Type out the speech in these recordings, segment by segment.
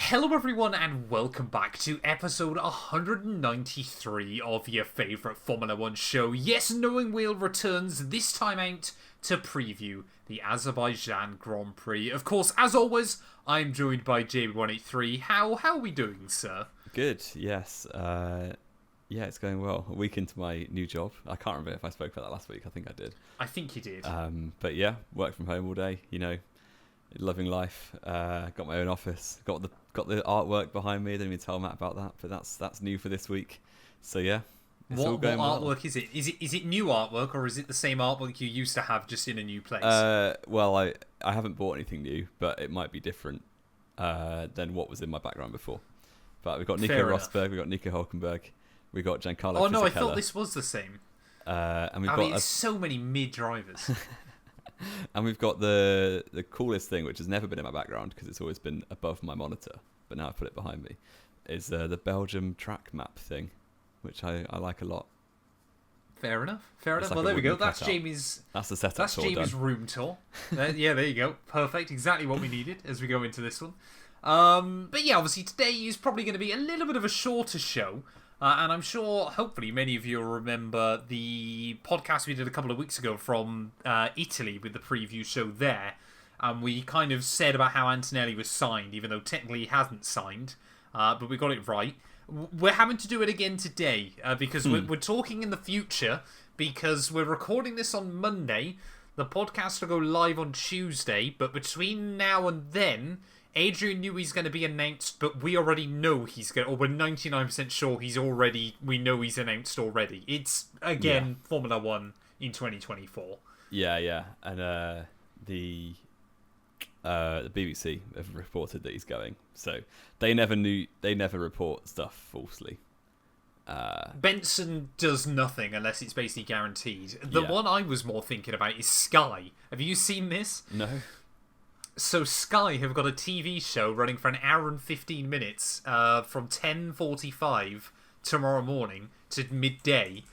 Hello everyone and welcome back to episode 193 of your favourite Formula 1 show. Yes, Knowing Wheel returns this time out to preview the Azerbaijan Grand Prix. Of course, as always, I'm joined by Jamie183. How are we doing, sir? Good, yes. Yeah, it's going well. A week into my new job. I can't remember if I spoke about that last week. I think I did. I think you did. But yeah, work from home all day, loving life. Got my own office. Got the artwork behind me. I didn't even tell Matt about that, but that's new for this week. So yeah, what artwork is it? Is it new artwork or is it the same artwork you used to have just in a new place? Well, I haven't bought anything new, but it might be different than what was in my background before. But we've got Nico Rosberg, we've got Nico Hulkenberg, we've got Giancarlo. Oh no, Fisichella. I thought this was the same. And we've it's so many mid drivers. And we've got the coolest thing, which has never been in my background because it's always been above my monitor, but now I've put it behind me, is the Belgium track map thing, which I like a lot. Fair enough. Like well, there we go. That's Jamie's. That's the setup. That's Jamie's room tour. Yeah, there you go. Perfect. Exactly what we needed as we go into this one. But yeah, obviously today is probably going to be a little bit of a shorter show. And I'm sure, hopefully, many of you will remember the podcast we did a couple of weeks ago from Italy with the preview show there. We kind of said about how Antonelli was signed, even though technically he hasn't signed. But we got it right. We're having to do it again today because we're talking in the future because we're recording this on Monday. The podcast will go live on Tuesday. But between now and then, Adrian Newey's going to be announced, but we already know he's going to, or we're 99% sure we know he's announced already. It's, again, Formula 1 in 2024. Yeah. And the BBC have reported that he's going. So they never report stuff falsely. Benson does nothing unless it's basically guaranteed. The one I was more thinking about is Sky. Have you seen this? No. So Sky have got a TV show running for an hour and 15 minutes from 10:45 tomorrow morning to midday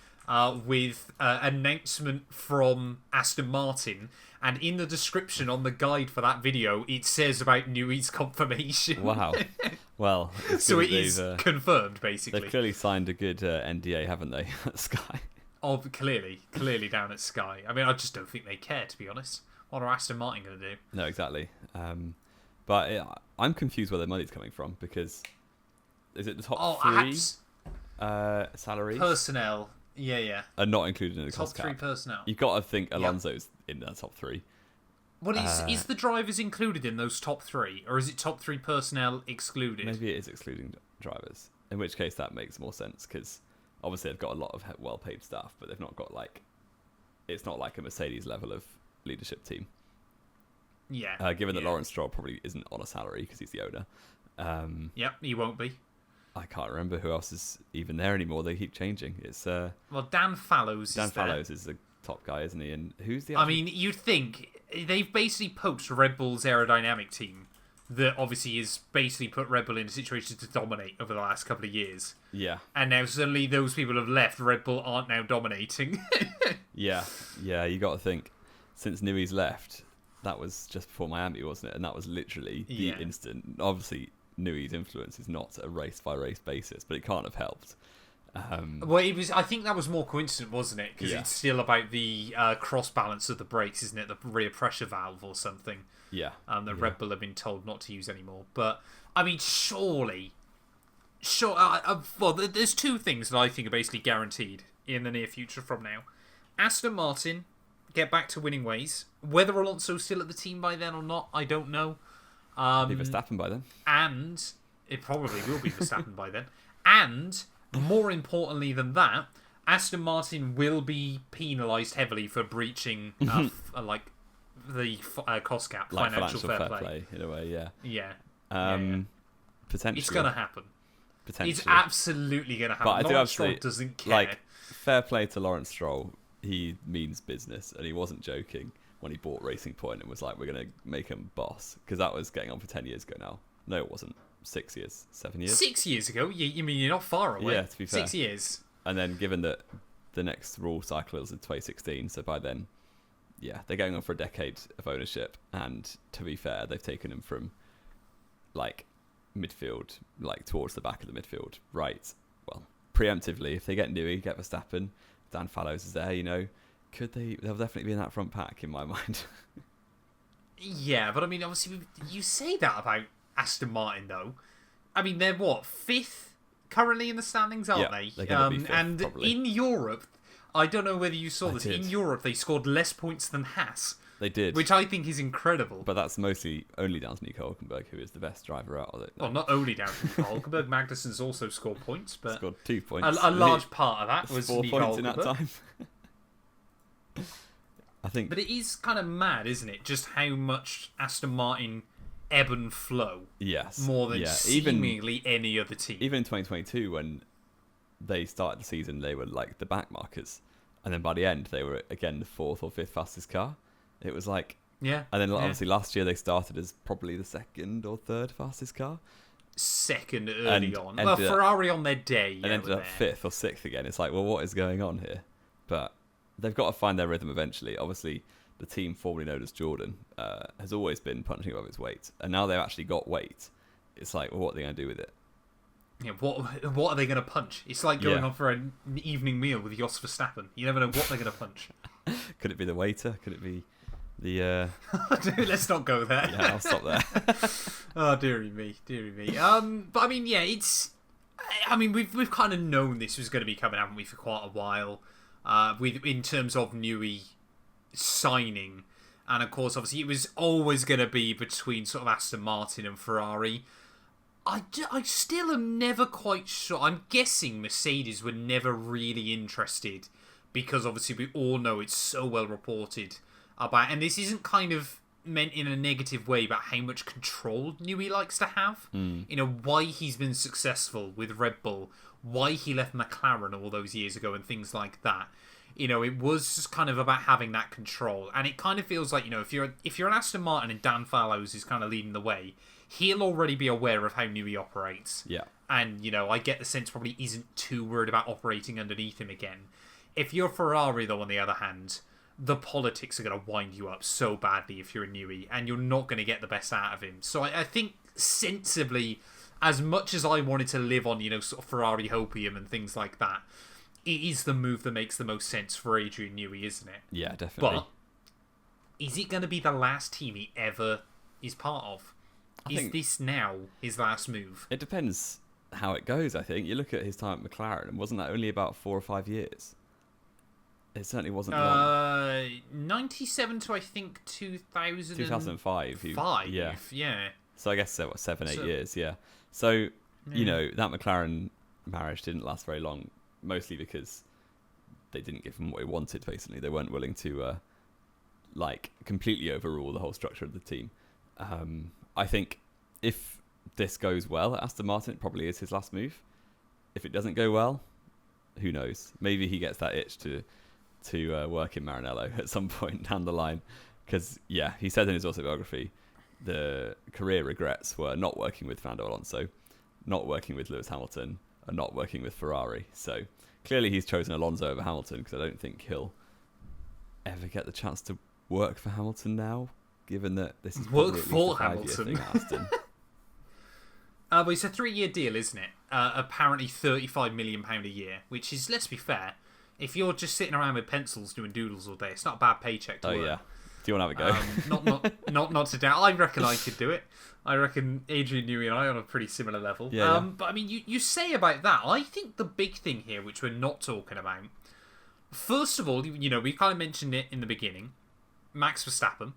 with announcement from Aston Martin. And in the description on the guide for that video, it says about Newey's confirmation. Wow. Well, so it is confirmed, basically. They've clearly signed a good NDA, haven't they, at Sky? Oh, clearly down at Sky. I mean, I just don't think they care, to be honest. What are Aston Martin going to do? No, exactly. But I'm confused where the money's coming from because is it the top three salaries? Personnel. Yeah. Are not included in the cost cap. Top three personnel. You've got to think Alonso's in the top three. Well, is the drivers included in those top three? Or is it top three personnel excluded? Maybe it is excluding drivers. In which case that makes more sense because obviously they've got a lot of well-paid staff, but they've not got it's not like a Mercedes level of leadership team. Yeah. Given that Lawrence Stroll probably isn't on a salary because he's the owner. Yep, he won't be. I can't remember who else is even there anymore. They keep changing. It's well, Dan Fallows. Dan Fallows is the top guy, isn't he? And who's the? I mean, you'd think they've basically poached Red Bull's aerodynamic team. That obviously is basically put Red Bull in a situation to dominate over the last couple of years. Yeah. And now suddenly those people have left. Red Bull aren't now dominating. Yeah. You got to think. Since Newey's left, that was just before Miami, wasn't it? And that was literally the instant. Obviously, Newey's influence is not a race-by-race basis, but it can't have helped. Well, it was. I think that was more coincident, wasn't it? Because it's still about the cross-balance of the brakes, isn't it? The rear pressure valve or something. Yeah. The Red Bull have been told not to use anymore. But, I mean, surely... well, there's two things that I think are basically guaranteed in the near future from now. Aston Martin get back to winning ways. Whether Alonso's still at the team by then or not, I don't know. Be Verstappen by then. And it probably will be Verstappen by then. And more importantly than that, Aston Martin will be penalised heavily for breaching the cost cap, financial fair play. In a way, yeah. Yeah. Potentially. It's going to happen. Potentially. It's absolutely going to happen. But Lawrence Stroll doesn't care. Fair play to Lawrence Stroll. He means business, and he wasn't joking when he bought Racing Point and was like, we're going to make him boss. Because that was getting on for 10 years ago now. No, it wasn't. 6 years? 7 years? 6 years ago? You mean you're not far away? Yeah, to be fair. 6 years. And then given that the next rule cycle is in 2016, so by then, they're going on for a decade of ownership. And to be fair, they've taken him from, midfield, like towards the back of the midfield, right? Well, preemptively, if they get Newey, get Verstappen, Dan Fallows is there, could they? They'll definitely be in that front pack in my mind. Yeah, but I mean, obviously, you say that about Aston Martin, though. I mean, they're what, 5th currently in the standings, aren't they? They're going to be 5th, and probably. In Europe, I don't know whether you saw this. In Europe, they scored less points than Haas. They did, which I think is incredible. But that's mostly only down to Nico Hülkenberg, who is the best driver out of it. Well, not only down to Nico Hülkenberg, Magnussen's also scored points, but scored 2 points. A large part of that was 4 Nico points Hülkenberg. in that time. I think. But it is kind of mad, isn't it? Just how much Aston Martin ebb and flow. Yes. More than seemingly any other team. Even in 2022, when they started the season, they were like the backmarkers, and then by the end, they were again the 4th or 5th fastest car. It was like. Yeah. And then obviously last year they started as probably the 2nd or 3rd fastest car. 2nd early on. Well, Ferrari on their day. And ended up 5th or 6th again. It's like, well, what is going on here? But they've got to find their rhythm eventually. Obviously, the team formerly known as Jordan has always been punching above its weight. And now they've actually got weight. It's like, well, what are they going to do with it? Yeah, what are they going to punch? It's like going on for an evening meal with Jos Verstappen. You never know what they're going to punch. Could it be the waiter? Could it be the... Dude, let's not go there. Yeah, I'll stop there. Oh, dearie me. But I mean, yeah, it's... I mean, we've kind of known this was going to be coming, haven't we, for quite a while. In terms of Newey signing. And of course, obviously, it was always going to be between sort of Aston Martin and Ferrari. I still am never quite sure. I'm guessing Mercedes were never really interested because obviously we all know it's so well reported about, and this isn't kind of meant in a negative way, about how much control Newey likes to have. Why he's been successful with Red Bull, why he left McLaren all those years ago and things like that. It was just kind of about having that control, and it kind of feels like, if you're an Aston Martin and Dan Fallows is kind of leading the way, he'll already be aware of how Newey operates. Yeah. And, I get the sense probably isn't too worried about operating underneath him again. If you're Ferrari, though, on the other hand, the politics are going to wind you up so badly if you're a Newey, and you're not going to get the best out of him. So I think, sensibly, as much as I wanted to live on, sort of Ferrari hopium and things like that, it is the move that makes the most sense for Adrian Newey, isn't it? Yeah, definitely. But is it going to be the last team he ever is part of? Is this now his last move? It depends how it goes, I think. You look at his time at McLaren, and wasn't that only about 4 or 5 years? It certainly wasn't long. 97 to, I think, 2000 2005. Yeah. So I guess 7, 8 years, yeah. So, that McLaren marriage didn't last very long, mostly because they didn't give him what he wanted, basically. They weren't willing to, completely overrule the whole structure of the team. I think if this goes well at Aston Martin, it probably is his last move. If it doesn't go well, who knows? Maybe he gets that itch to work in Maranello at some point down the line. Because, he said in his autobiography, the career regrets were not working with Fernando Alonso, not working with Lewis Hamilton, and not working with Ferrari. So clearly he's chosen Alonso over Hamilton, because I don't think he'll ever get the chance to work for Hamilton now, given that this is work probably at for least a 5-year Hamilton thing at Aston. But it's a 3-year deal, isn't it? Apparently £35 million a year, which is, let's be fair, if you're just sitting around with pencils doing doodles all day, it's not a bad paycheck to work. Yeah. Do you want to have a go? Not to doubt. I reckon I could do it. I reckon Adrian Newey and I are on a pretty similar level. Yeah. But I mean, you say about that, I think the big thing here, which we're not talking about, first of all, we kind of mentioned it in the beginning, Max Verstappen.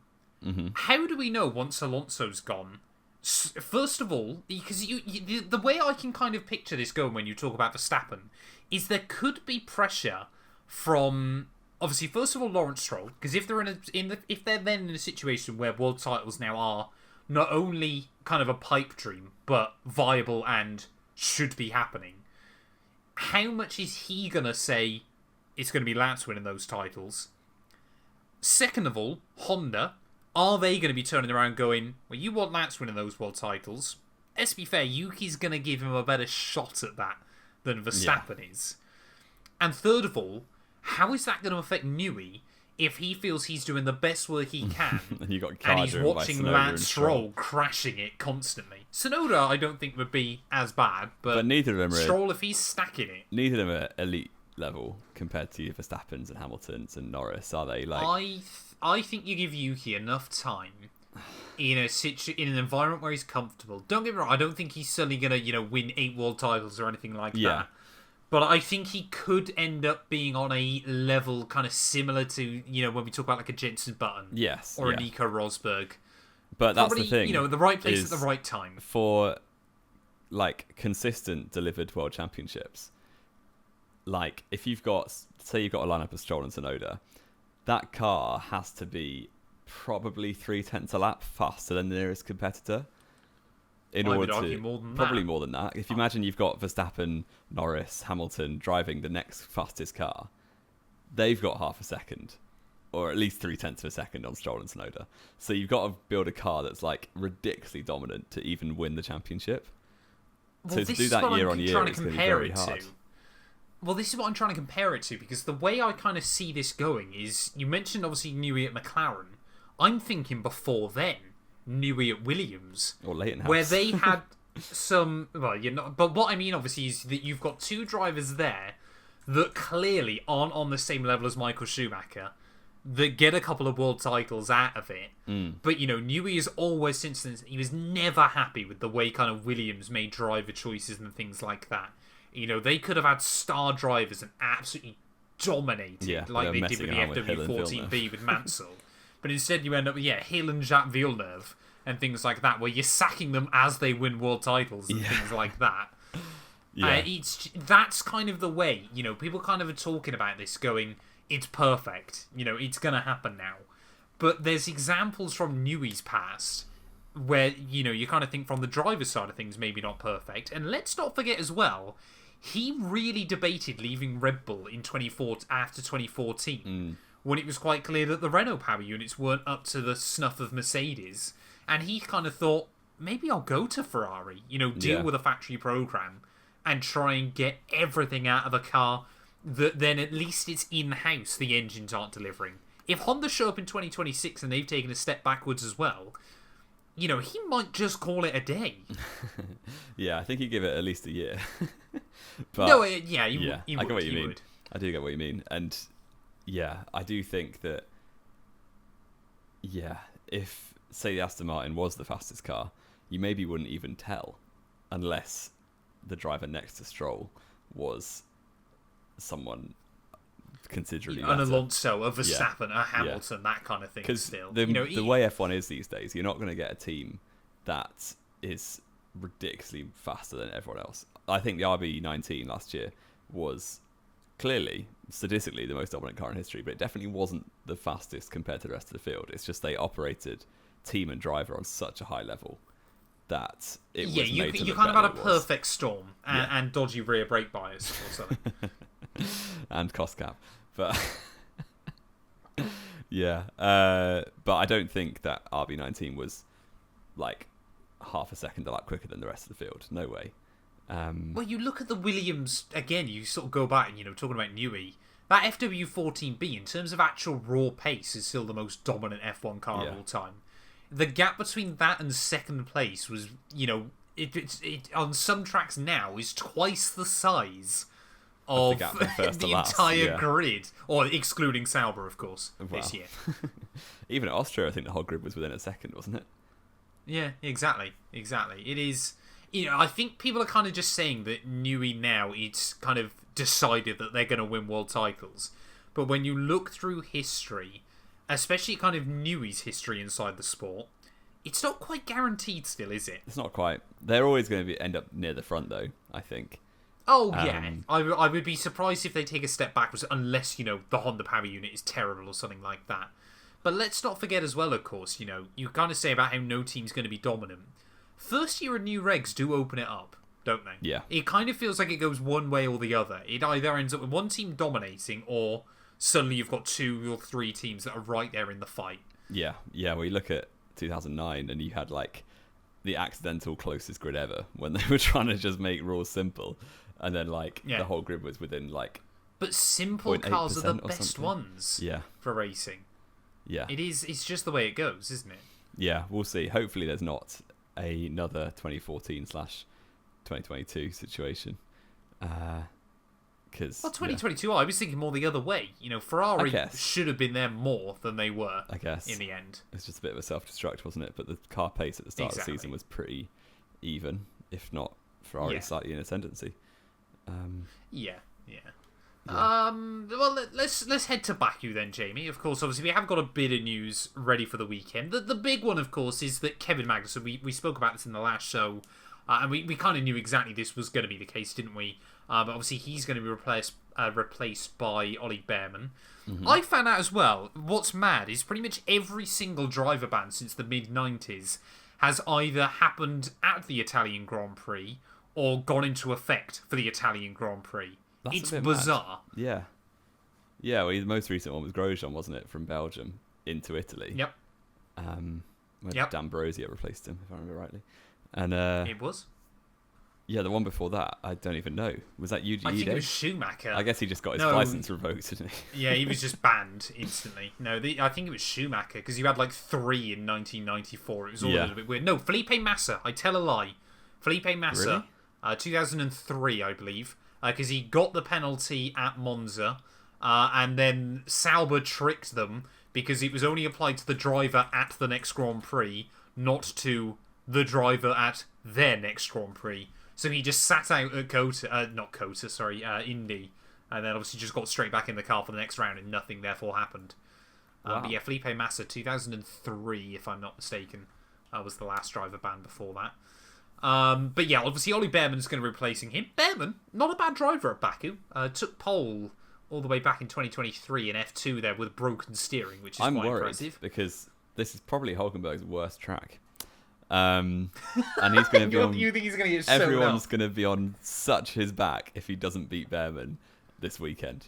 Mm-hmm. How do we know once Alonso's gone? First of all, because the way I can kind of picture this going when you talk about Verstappen is there could be pressure from, obviously, first of all, Lawrence Stroll, because if they're if they're then in a situation where world titles now are not only kind of a pipe dream but viable and should be happening, how much is he gonna say it's going to be Lance winning those titles? Second of all, Honda. Are they going to be turning around going, well, you want Lance winning those world titles? Let's be fair, Yuki's going to give him a better shot at that than Verstappen is. And third of all, how is that going to affect Newey if he feels he's doing the best work he can, and you got and he's Kardra watching by Tsunoda Lance and Stroll crashing it constantly. Tsunoda, I don't think would be as bad, but neither of them are Stroll, if he's stacking it, neither of them are elite level compared to Verstappen's and Hamilton's and Norris, are they? Like, I think you give Yuki enough time in an environment where he's comfortable. Don't get me wrong, I don't think he's suddenly gonna win 8 world titles or anything like that. But I think he could end up being on a level kind of similar to, when we talk about like a Jenson Button. Yes. Or a Nico Rosberg. But that's Probably, the thing. The right place at the right time. For, like, consistent delivered world championships, like, if you've got, say you've got a lineup of Stroll and Tsunoda, that car has to be probably 0.3 a lap faster than the nearest competitor. I would argue more than that. Probably more than that. If you imagine you've got Verstappen, Norris, Hamilton driving the next fastest car, they've got half a second, or at least 0.3 of a second on Stroll and Tsunoda. So you've got to build a car that's like ridiculously dominant to even win the championship. Well, so to do that year on year is going to be very hard. Well, this is what I'm trying to compare it to, because the way I kind of see this going is, you mentioned obviously Newey at McLaren. I'm thinking before then, Newey at Williams, or Leighton where they had some. Well, but what I mean obviously is that you've got 2 drivers there that clearly aren't on the same level as Michael Schumacher, that get a couple of world titles out of it. But Newey is always, since then, he was never happy with the way kind of Williams made driver choices and things like that. They could have had star drivers and absolutely dominated, like they did with the FW14B with Mansell. But instead you end up with, Hill and Jacques Villeneuve and things like that, where you're sacking them as they win world titles and things like that. That's kind of the way, people kind of are talking about this going, it's perfect, it's going to happen now. But there's examples from Newey's past where, you kind of think from the driver's side of things, maybe not perfect. And let's not forget as well, he really debated leaving Red Bull in after 2014. When it was quite clear that the Renault power units weren't up to the snuff of Mercedes. And he kind of thought, maybe I'll go to Ferrari, deal with a factory program and try and get everything out of a car that then at least it's in-house, the engines aren't delivering. If Honda show up in 2026 and they've taken a step backwards as well, he might just call it a day. I think he'd give it at least a year. But, no, I get what you mean. I do get what you mean. And I do think that, if, say, the Aston Martin was the fastest car, you maybe wouldn't even tell unless the driver next to Stroll was someone considerably better. An Alonso, a Verstappen, a Hamilton, that kind of thing. Because the way F1 is these days, you're not going to get a team that is ridiculously faster than everyone else. I think the RB19 last year was clearly, statistically, the most dominant car in history, but it definitely wasn't the fastest compared to the rest of the field. It's just they operated team and driver on such a high level that it was made to you look kind of had a better than it was. perfect storm and dodgy rear brake bias or something. And cost cap. But but I don't think that RB19 was like half a second a lap quicker than the rest of the field. No way. Well, you look at the Williams again. You sort of go back and talking about Newey. That FW14B, in terms of actual raw pace, is still the most dominant F1 car of all time. The gap between that and second place was, it on some tracks now is twice the size of the entire grid, or excluding Sauber, of course, this year. Even at Austria, I think the whole grid was within a second, wasn't it? Yeah, exactly. It is. I think people are kind of just saying that Newey now, it's kind of decided that they're going to win world titles. But when you look through history, especially kind of Newey's history inside the sport, it's not quite guaranteed still, is it? It's not quite. They're always going to end up near the front, though, I think. Oh, yeah. I would be surprised if they take a step backwards, unless, the Honda power unit is terrible or something like that. But let's not forget as well, of course, you kind of say about how no team's going to be dominant. First year of new regs do open it up, don't they? Yeah. It kind of feels like it goes one way or the other. It either ends up with one team dominating, or suddenly you've got 2 or 3 teams that are right there in the fight. Yeah. Well, you look at 2009 and you had like the accidental closest grid ever when they were trying to just make rules simple, and then the whole grid was within But simple cars are the best ones Yeah. for racing. Yeah. It's just the way it goes, isn't it? Yeah, we'll see. Hopefully there's not another 2014/2022 situation. Because 2022, I was thinking more the other way. Ferrari should have been there more than they were. I guess in the end, it's just a bit of a self-destruct, wasn't it? But the car pace at the start of the season was pretty even, if not Ferrari slightly in ascendancy. Well, let's head to Baku then, Jamie. Of course, obviously we have got a bit of news ready for the weekend. The big one, of course, is that Kevin Magnussen. We spoke about this in the last show, and we kind of knew exactly this was going to be the case, didn't we? But obviously he's going to be replaced by Ollie Behrman. Mm-hmm. I found out as well. What's mad is pretty much every single driver ban since the mid-90s has either happened at the Italian Grand Prix or gone into effect for the Italian Grand Prix. It's bizarre. Mad. Yeah. Well, the most recent one was Grosjean, wasn't it, from Belgium into Italy? Yep. D'Ambrosio replaced him, if I remember rightly. And it was. Yeah, the one before that, I don't even know. Was that UGE? I think it was Schumacher. I guess he just got his license revoked, didn't he? Yeah, he was just banned instantly. No, I think it was Schumacher, because you had like 3 in 1994. It was all a little bit weird. No, Felipe Massa. I tell a lie. Felipe Massa, really? 2003, I believe, because he got the penalty at Monza, and then Sauber tricked them because it was only applied to the driver at the next Grand Prix, not to the driver at their next Grand Prix. So he just sat out at Indy, and then obviously just got straight back in the car for the next round, and nothing therefore happened. Wow. But yeah, Felipe Massa, 2003, if I'm not mistaken, was the last driver ban before that. But yeah, obviously Ollie Behrman's going to be replacing him. Behrman, not a bad driver at Baku. Took pole all the way back in 2023 in F2 there with broken steering, which is quite impressive. Because this is probably Hulkenberg's worst track. And he's going to be you think he's going to get everyone's going to be on such his back if he doesn't beat Behrman this weekend.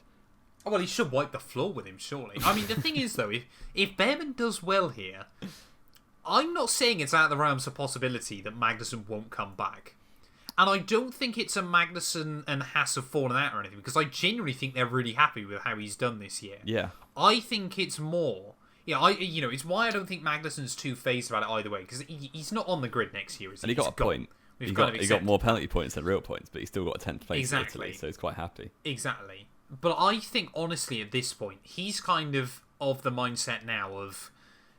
Oh, well, he should wipe the floor with him, surely. I mean, the thing is, though, if Behrman does well here, I'm not saying it's out of the realms of possibility that Magnussen won't come back. And I don't think it's a Magnussen and Haas have fallen out or anything, because I genuinely think they're really happy with how he's done this year. Yeah. I think it's more... Yeah, it's why I don't think Magnussen's too phased about it either way, because he's not on the grid next year, is he? And he got a point. He got more penalty points than real points, but he still got a 10th place in Italy, so he's quite happy. Exactly. But I think, honestly, at this point, he's kind of the mindset now of,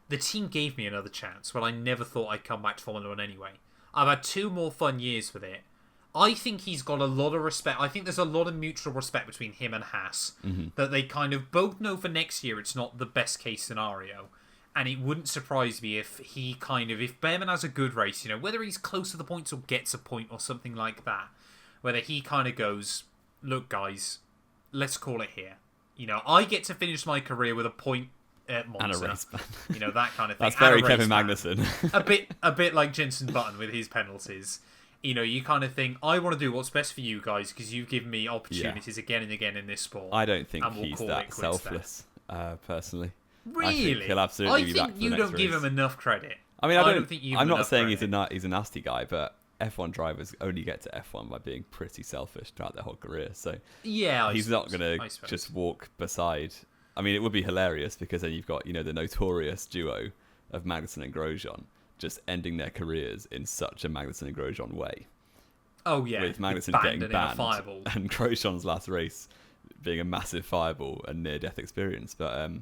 the team gave me another chance, but I never thought I'd come back to Formula 1 anyway. I've had 2 more fun years with it. I think he's got a lot of respect. I think there's a lot of mutual respect between him and Haas, that they kind of both know for next year it's not the best case scenario. And it wouldn't surprise me if if Behrman has a good race, whether he's close to the points or gets a point or something like that, whether he kind of goes, look guys, let's call it here. I get to finish my career with a point at Monza. And a race ban. That kind of thing. That's very Kevin Magnussen. a bit like Jenson Button with his penalties. You kind of think, I want to do what's best for you guys because you've given me opportunities again and again in this sport. I don't think he's that selfless, personally. Really? I think he'll absolutely be back for the next you don't give him enough credit. I mean, I don't think you. I'm not saying he's a nasty guy, but F1 drivers only get to F1 by being pretty selfish throughout their whole career. So yeah, he's not going to just walk beside. I mean, it would be hilarious because then you've got the notorious duo of Magnussen and Grosjean just ending their careers in such a Magnussen and Grosjean way. Oh yeah, with Magnussen getting banned and Grosjean's last race being a massive fireball and near-death experience. But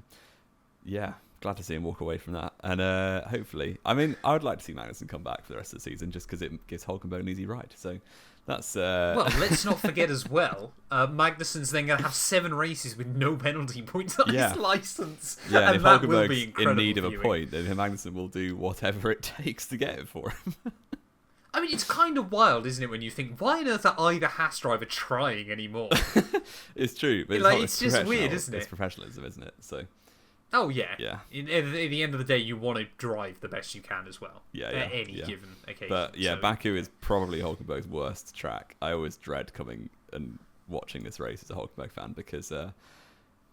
yeah, glad to see him walk away from that. And hopefully, I mean, I would like to see Magnussen come back for the rest of the season just because it gives Hulkenberg an easy ride. So that's... Well, let's not forget as well, Magnussen's then going to have 7 races with no penalty points on his licence. Yeah, and if that Hulkenberg's will be incredible in need of viewing. a point, then Magnussen will do whatever it takes to get it for him. I mean, it's kind of wild, isn't it, when you think, why on earth are either Haas driver trying anymore? It's true, but it's just weird, isn't it? It's professionalism, isn't it? So... Oh, yeah. Yeah. At the end of the day, you want to drive the best you can as well. Yeah, At any given occasion. But yeah, Baku is probably Hulkenberg's worst track. I always dread coming and watching this race as a Hulkenberg fan because,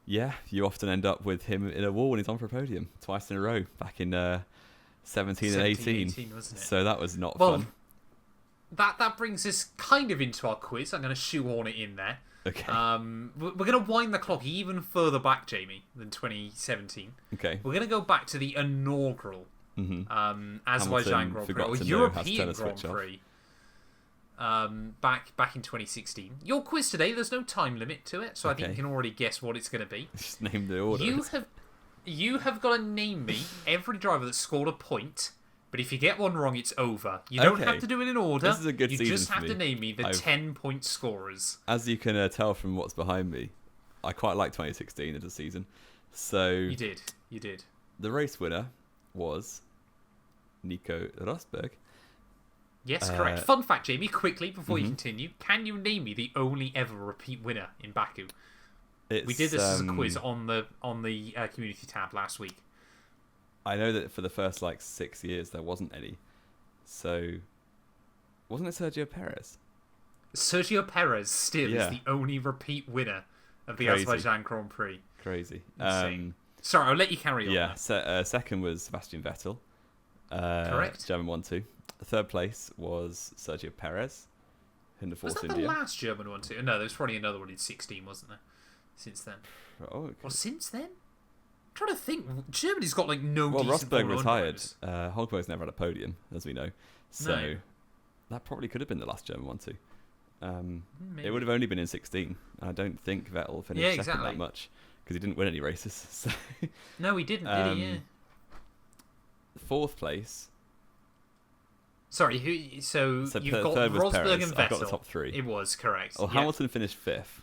you often end up with him in a wall when he's on for a podium twice in a row back in 17 and 18. Wasn't it? So that was not fun. that brings us kind of into our quiz. I'm going to shoehorn it in there. Okay. We're going to wind the clock even further back, Jamie, than 2017. Okay. We're going to go back to the inaugural Azerbaijan Grand Prix, or European Grand Prix. Back in 2016. Your quiz today, there's no time limit to it, so I think you can already guess what it's going to be. Just name the order. You have got to name me every driver that scored a point, but if you get one wrong, it's over. You don't have to do it in order. This is a good season. You just have to name me the 10-point scorers. As you can tell from what's behind me, I quite like 2016 as a season. So You did. The race winner was Nico Rosberg. Yes, correct. Fun fact, Jamie, quickly before you continue, can you name me the only ever repeat winner in Baku? We did this as a quiz on the community tab last week. I know that for the first 6 years there wasn't any. So wasn't it Sergio Perez? Sergio Perez still is the only repeat winner of the Azerbaijan Grand Prix. Crazy. Sorry, I'll let you carry on. Yeah, second was Sebastian Vettel. Correct. German 1-2. Third place was Sergio Perez in the Force India. Was that the last German one too? No, there was probably another one in 16, wasn't there? Since then. Since then? I'm trying to think. Germany's got no decent Rosberg retired. Hulkenberg's never had a podium, as we know. So that probably could have been the last German one too. It would have only been in 16. I don't think Vettel finished second that much because he didn't win any races. So. No, he didn't, did he? Yeah. Fourth place. Sorry, who? So you've got Rosberg and Vettel. I've got the top three. It was correct. Well, Hamilton finished fifth.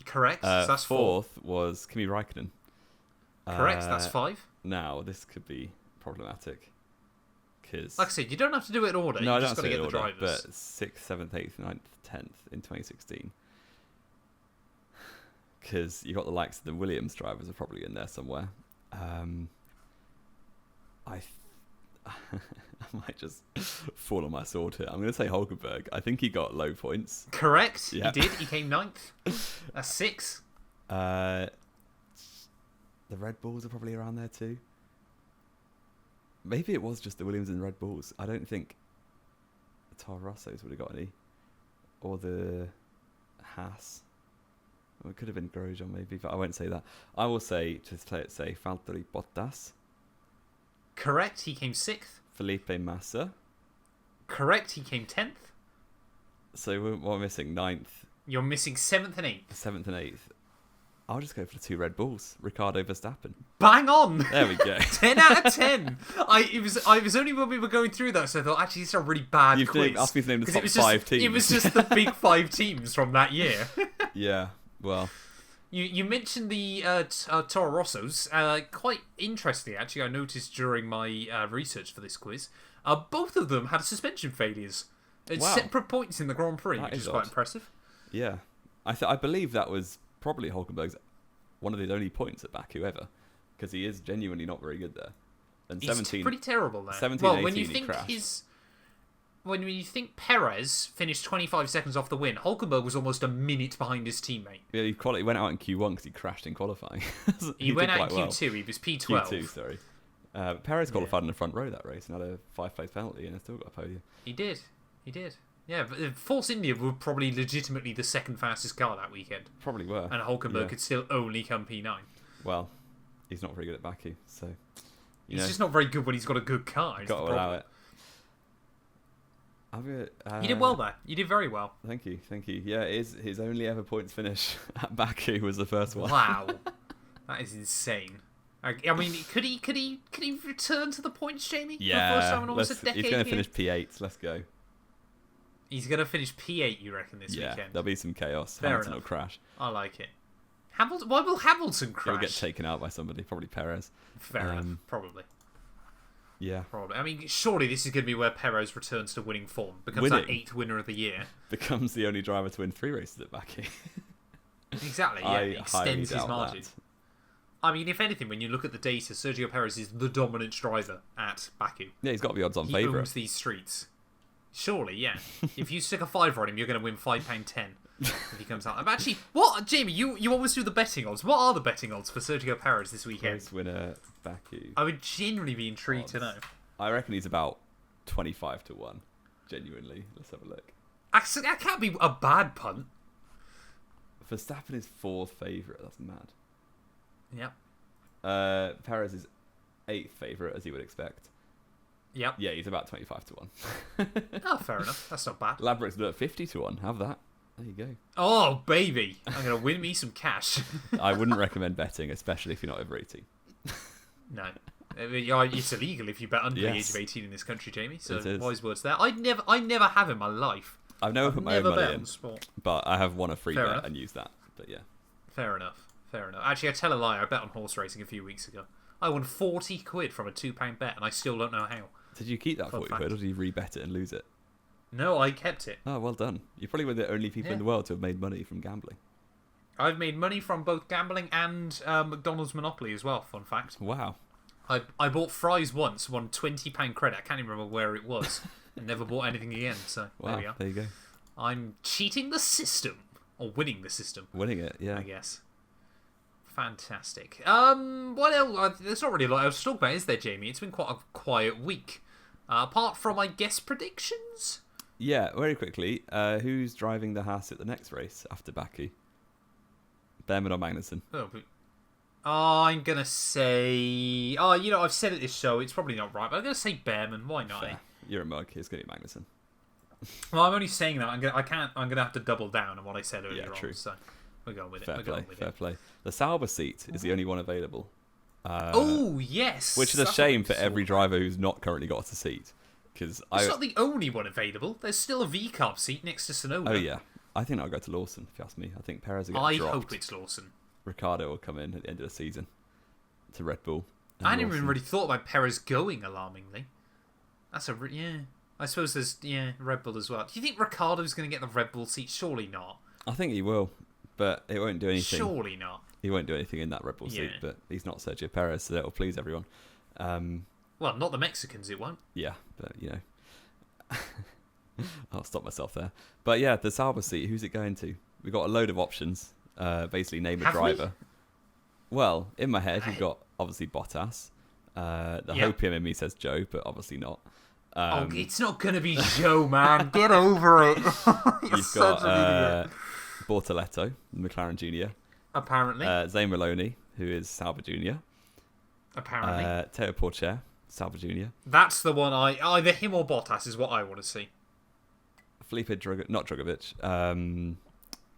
Correct. So that's fourth was Kimi Räikkönen. Correct. That's 5. Now this could be problematic because, like I said, you don't have to do it in order. No, you I just don't got to get the drivers. But 6th, 7th, 8th, 9th, 10th in 2016. Because you got the likes of the Williams drivers are probably in there somewhere. I might just fall on my sword here. I'm going to say Hulkenberg. I think he got low points. Correct. He did. He came 9th. That's 6. The Red Bulls are probably around there too. Maybe it was just the Williams and Red Bulls. I don't think the Toro Rossos would have got any. Or the Haas. Well, it could have been Grosjean maybe, but I won't say that. I will say, to play it safe, Valtteri Bottas. Correct, he came 6th. Felipe Massa. Correct, he came 10th. So what am I missing? 9th. You're missing 7th and 8th. 7th and 8th. I'll just go for the 2 Red Bulls. Ricardo Verstappen. Bang on! There we go. 10 out of 10. It was only when we were going through that, so I thought, actually, it's a really bad quiz. Asked me to name the top 5 teams. It was just the big 5 teams from that year. Yeah, well... You mentioned the Toro Rossos. Quite interesting, actually. I noticed during my research for this quiz, both of them had suspension failures at separate points in the Grand Prix, which is quite impressive. Yeah, I believe that was probably Hulkenberg's one of his only points at Baku ever, because he is genuinely not very good there. And he's pretty terrible there. 17, well, 18, when you think when you think Perez finished 25 seconds off the win, Hulkenberg was almost a minute behind his teammate. Yeah, he went out in Q1 because he crashed in qualifying. he went out in Q2. He was P12. Q2, sorry. Perez qualified in the front row that race and had a 5-place penalty and still got a podium. He did. Yeah, but Force India were probably legitimately the second fastest car that weekend. Probably were. And Hulkenberg could still only come P9. Well, he's not very good at Baku, so... He's just not very good when he's got a good car. Got to allow it. You did well there. You did very well. Thank you. Yeah, it is his only ever points finish at Baku was the first one. Wow, that is insane. I mean, could he return to the points, Jamie? Yeah, for the first time in almost a decade. He's going to finish P8. Let's go. He's going to finish P8, you reckon, this weekend? Yeah, there'll be some chaos. Fair Hamilton enough. will crash. I like it. Why will Hamilton crash? He'll get taken out by somebody, probably Perez. Fair enough, probably. Yeah. Probably. I mean, surely this is going to be where Perez returns to winning form. Becomes that 8th winner of the year. Becomes the only driver to win 3 races at Baku. Exactly, yeah. Extends his margin. That. I mean, if anything, when you look at the data, Sergio Perez is the dominant driver at Baku. Yeah, he's got to be odds-on favourite. He owns these streets. Surely, yeah. If you stick a £5 on him, you're going to win £5.10 if he comes out. Actually, what, Jamie? You always do the betting odds. What are the betting odds for Sergio Perez this weekend? Race winner Baku. I would genuinely be intrigued to know. I reckon he's about 25 to 1, Genuinely. Let's have a look. Actually, that can't be a bad punt. Verstappen is 4th favourite. That's mad. Yep. Perez is 8th favourite, as you would expect. Yep. Yeah, he's about 25 to 1. Oh, fair enough. That's not bad. Ladbrokes at 50 to 1. Have that. There you go. Oh, baby. I'm going to win me some cash. I wouldn't recommend betting, especially if you're not over 18. No. It's illegal if you bet under the age of 18 in this country, Jamie. So wise words there. I never have in my life. I've never put my own money in, sport. But I have won a free Fair bet enough. and used that. But yeah. Fair enough. Actually, I tell a lie. I bet on horse racing a few weeks ago. I won 40 quid from a £2 bet, and I still don't know how. Did you keep that 40 quid, or did you rebet it and lose it? No, I kept it. Oh, well done. You're probably one of the only people in the world to have made money from gambling. I've made money from both gambling and McDonald's Monopoly as well, fun fact. Wow. I bought fries once, won £20 credit. I can't even remember where it was. And never bought anything again, so Wow, there we are. There you go. I'm cheating the system. Or winning the system. Winning it, yeah. I guess. Fantastic. What else? There's not really a lot else to talk about, is there, Jamie? It's been quite a quiet week. Apart from, I guess, predictions? Yeah, very quickly. Who's driving the Haas at the next race after Baku? Behrman or Magnussen? I'm going to say... Oh, I've said it this show. It's probably not right, but I'm going to say Behrman. Why not? Fair. You're a mug. It's going to be Magnussen. Well, I'm only saying that. I'm going to have to double down on what I said earlier true. on. So we're going with it. Fair play. The Sauber seat is the only one available. Oh, yes. Which is a shame for every driver who's not currently got a seat. It's not the only one available. There's still a V-Carb seat next to Sonoda. Oh, yeah. I think I'll go to Lawson, if you ask me. I think Perez will get dropped. I hope it's Lawson. Ricardo will come in at the end of the season to Red Bull. I hadn't even really thought about Perez going, alarmingly. That's I suppose there's, Red Bull as well. Do you think Ricardo's going to get the Red Bull seat? Surely not. I think he will, but it won't do anything. Surely not. He won't do anything in that Red Bull seat, but he's not Sergio Perez, so that'll please everyone. Well, not the Mexicans, it won't. Yeah, but, I'll stop myself there. But yeah, the Sauber seat, who's it going to? We've got a load of options. Basically, name a driver. Well, in my head, you've got, obviously, Bottas. The hopium in me says Joe, but obviously not. It's not going to be Joe, man. Get over it. You've got Bortoletto, McLaren Jr. Apparently. Zane Maloney, who is Sauber Jr. Apparently. Teo Porcher, Sauber Jr. That's the one either him or Bottas is what I want to see. Felipe not Drogovic.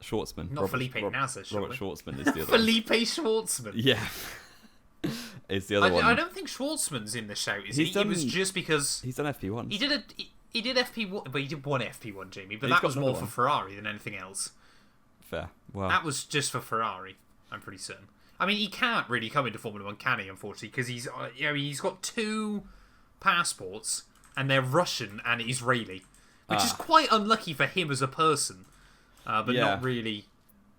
Schwartzman. Not Felipe Nasser, surely. Robert Schwartzman is the other Felipe Schwartzman. Yeah. Is the other one. I don't think Schwartzman's in the shout, is he? It was just because... He's done FP1. He did FP1, but he did one FP1, Jamie. But that was more for Ferrari than anything else. Fair. Well, that was just for Ferrari, I'm pretty certain. I mean, he can't really come into Formula 1, can he, unfortunately? Because he's got 2 passports, and they're Russian and Israeli. Which is quite unlucky for him as a person. But not really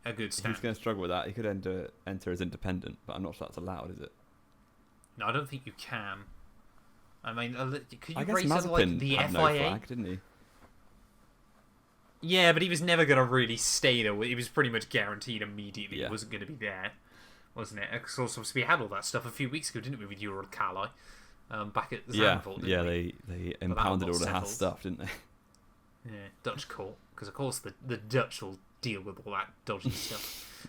a good stand. He's going to struggle with that. He could enter as independent, but I'm not sure that's allowed, is it? No, I don't think you can. I mean, could you guess race under Mazepin the had FIA? no flag, didn't he? Yeah, but he was never going to really stay there. He was pretty much guaranteed immediately he wasn't going to be there, wasn't it? Because also we had all that stuff a few weeks ago, didn't we, with Ural Kali back at Zandvoort, didn't we? They impounded all the Haas stuff, didn't they? Yeah, Dutch court, because of course the Dutch will deal with all that dodgy stuff.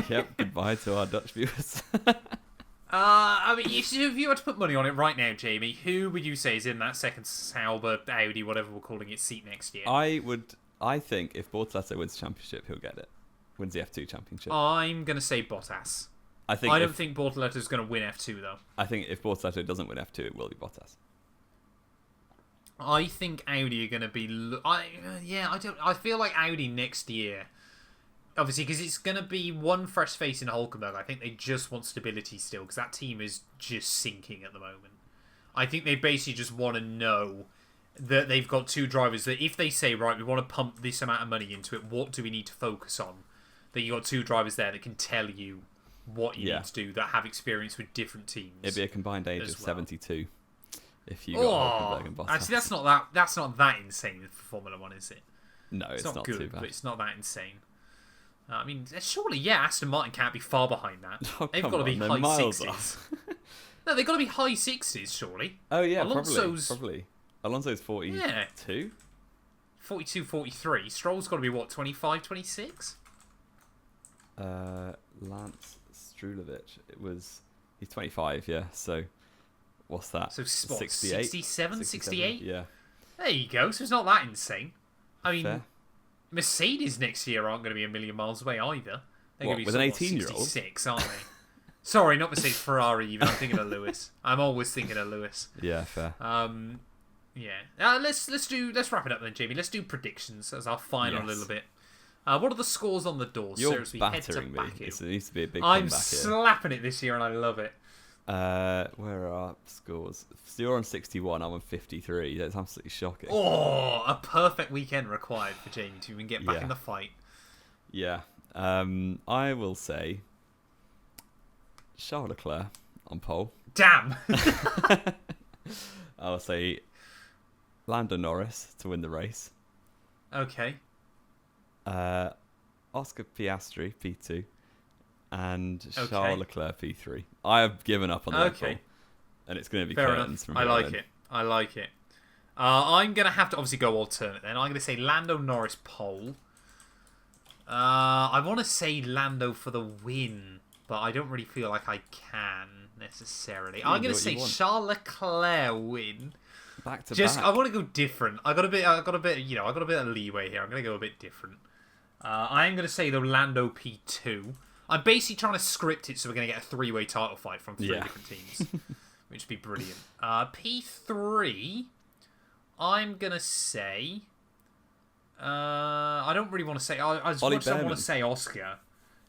Yep, goodbye to our Dutch viewers. I mean, if you were to put money on it right now, Jamie, who would you say is in that second Sauber, Audi, whatever we're calling it, seat next year? I think if Bortoletto wins the championship, he'll get it. Wins the F2 championship. I'm going to say Bottas. I don't think Bortoletto's going to win F2, though. I think if Bortoletto doesn't win F2, it will be Bottas. I think Audi are going to be... I feel like Audi next year... Obviously, because it's going to be one fresh face in Hulkenberg. I think they just want stability still, because that team is just sinking at the moment. I think they basically just want to know that they've got 2 drivers that if they say, right, we want to pump this amount of money into it, what do we need to focus on? That you got 2 drivers there that can tell you what you need to do, that have experience with different teams. It'd be a combined age of 72 if you got Hulkenberg and Bottas. Actually, that's not that insane for Formula 1, is it? No, it's not good, too bad. But it's not that insane. I mean, surely, Aston Martin can't be far behind that. They've got to be high 60s. No, they've got to be high 60s, surely. Oh, yeah, probably. Alonso's 42. Yeah. 42, 43. Stroll's got to be, what, 25, 26? Lance Strulovic. He's 25, yeah. So, what's that? So, what, 68? 67, 68? Yeah. There you go. So, it's not that insane. I mean, Fair. Mercedes next year aren't going to be a million miles away either. They're going to be with an 18-year-old? 66, aren't they? Sorry, not Mercedes, Ferrari even. I'm thinking of Lewis. I'm always thinking of Lewis. Yeah, fair. Yeah. Let's wrap it up then, Jamie. Let's do predictions as our final little bit. What are the scores on the door? You're Seriously, battering me. Baku. It needs to be a big I'm comeback here. slapping it this year and I love it. Where are our scores? So you're on 61, I'm on 53. That's absolutely shocking. Oh, a perfect weekend required for Jamie to even get back in the fight. Yeah. I will say Charles Leclerc on pole. Damn! I'll say Lando Norris to win the race. Okay. Oscar Piastri P2 and Okay. Charles Leclerc P3. I have given up on the Red Bull, and it's going to be Fair curtains enough. from I here like on in. it. I like it. I'm going to have to obviously go alternate then. I'm going to say Lando Norris pole. I want to say Lando for the win, but I don't really feel like I can necessarily. I'm going to say Charles Leclerc win. Back to back. I want to go different. I got a bit of leeway here. I'm going to go a bit different. I'm going to say the Lando P2. I'm basically trying to script it so we're going to get a three-way title fight from three different teams, which would be brilliant. P3, I'm going to say... I don't really want to say... As much as I want to say Oscar.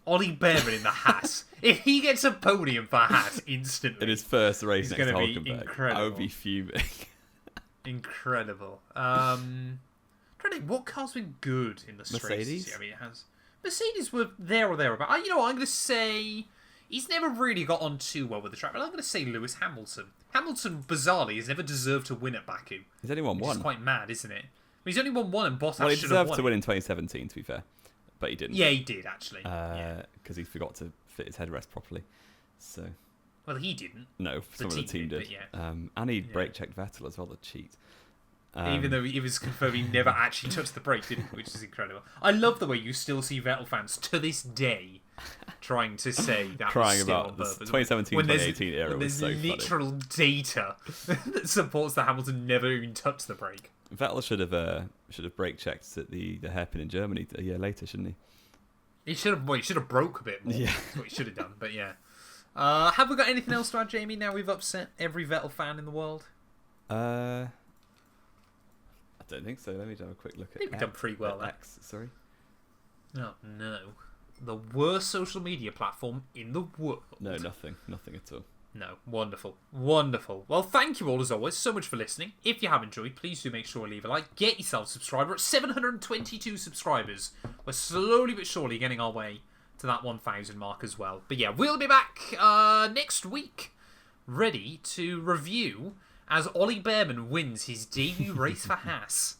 Ollie Behrman in the Haas. If he gets a podium for Haas instantly... In his first race next to be Hulkenberg, incredible. I would be fuming. Incredible. Trying to think, what car's been good in the straight? Mercedes? I mean, it has... Mercedes were there or thereabout. You know what, I'm going to say... He's never really got on too well with the track, but I'm going to say Lewis Hamilton. Hamilton, bizarrely, has never deserved to win at Baku. He's only won one. It's quite mad, isn't it? He's only won one and Bottas Well, he should have deserved won to win it. in 2017, to be fair. But he didn't. Yeah, he did, actually. Because he forgot to fit his headrest properly. So... Well, he didn't. No, someone on the team did. Yeah. And he brake-checked Vettel as well, the cheat. Even though it was confirmed he never actually touched the brake, did he? Which is incredible. I love the way you still see Vettel fans to this day trying to say that crying was still about on the purpose. 2017-2018 era was so funny. There's literal data that supports that Hamilton never even touched the brake. Vettel should have brake checked at the hairpin in Germany a year later, shouldn't he? He should have broke a bit more. Yeah. That's what he should have done. But yeah. Have we got anything else to add, Jamie? Now we've upset every Vettel fan in the world. I don't think so. Let me have a quick look at. I think we've done pretty well there. X, sorry. Oh no, the worst social media platform in the world. No, nothing at all. No, wonderful. Well, thank you all as always so much for listening. If you have enjoyed, please do make sure to leave a like. Get yourself a subscriber. We're at 722 subscribers. We're slowly but surely getting our way to that 1,000 mark as well. But yeah, we'll be back next week, ready to review as Ollie Behrman wins his debut race for Haas.